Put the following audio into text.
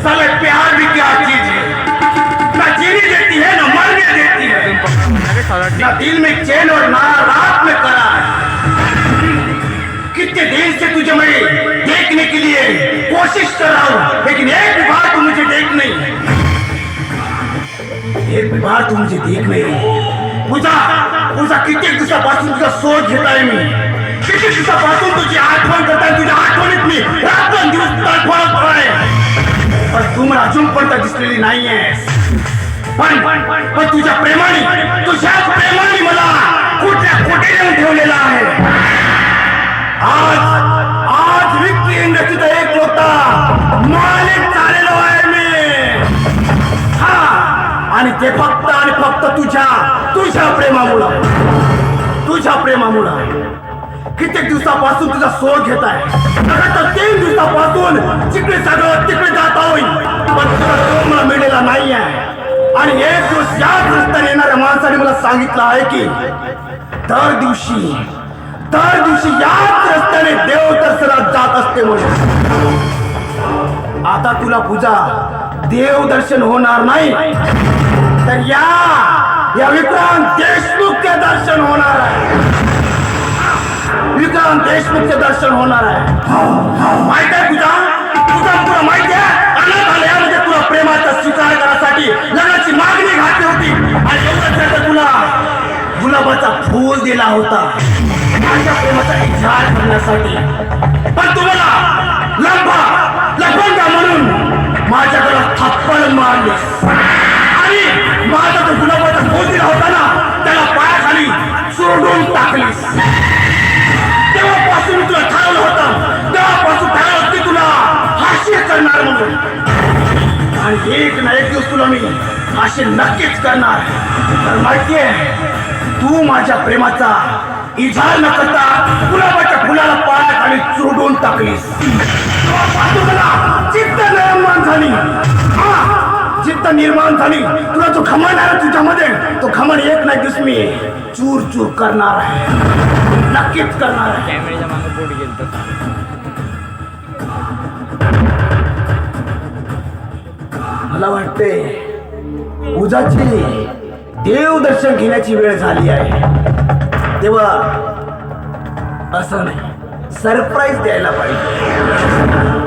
साले प्यार भी क्या चीज है, ना जीने देती है ना मरने देती है, ना दिल में चैन और ना रात में करार। कितने दिन से तुझे मैं देखने के लिए कोशिश कर रहा हूँ, लेकिन एक भी बार तू मुझे देख नहीं, एक भी बार तू मुझे देख नहीं। तुझा किती दिवसापासून तुझा शोध घेताय मी, किती दिवसापासून तुझी आठवण करताय, तुझ्या आठवणीत मी रात्रंदिवस तडफडत आहे, पण तू मला अजून पण दिसलेली नाहीयेस. पण तुझ्या प्रेमाने मला कुठल्या कुठे नेऊन ठेवलेला आहे. आज विक्री इंडस्ट्रीचा एक होता मालिक झालेलो आहे मी. हा, आणि ते फक्त आणि फक्त तुझ्या प्रेमामुळं, तुझ्या प्रेमामुळं. कित्येक दिवसापासून तुझा शोध घेत आहे, तर 3 दिवसापासून जिकडे सगळं तिकडे जात होईल, पण तुझा शोध मला मिळालेला नाही आहे. आणि एक दिवस याच रस्त्याने येणाऱ्या माणसाने मला सांगितलं आहे की दर दिवशी याच रस्त्याने देव दर्शनात जात असते म्हणून. आता तुला पूजा देव दर्शन होणार नाही, तर या विक्रांत देशमुखचे दर्शन होणार आहे. विक्रांत देशमुखचे दर्शन होणार आहे. माहित आहे तुला माहिती आहे, अनाथ आलयामध्ये तुला प्रेमाचा स्वीकार करण्यासाठी लग्नाची मागणी घातली होती, आणि एवढंच तुला गुलाबाचा फूल दिला होता माझ्या प्रेमाचा इजहार करण्यासाठी. पण तुम्हाला लफंगा म्हणून माझ्या गळ्यात थप्पड मारलीस, आणि माझा तो गुलाबाचा फूल दिला होता ना, त्याला पायाखाली सोडून टाकलीस. तेव्हापासून तुला ठरवलं होतं की तुला हास्य करणार म्हणून, आणि एक ना एक दिवस तुला मी असे नक्कीच करणार. तर माहितीये, तू माझ्या प्रेमाचा इजहार न करता गुलाबाच्या फुलाला पायाखाली चोडून टाकलीस. चित्त निर्माण झाली. तुला जो खमन आहे तुझ्यामध्ये, तो खमन एक नाही दिवस मी चूर करणार आहे, नक्कीच करणार आहे. कॅमेऱ्याच्या मागे पोट गेलं. मला वाटते पूजाची देवदर्शन घेण्याची वेळ झाली आहे. तेव्हा असं नाही, सरप्राईज द्यायला पाहिजे.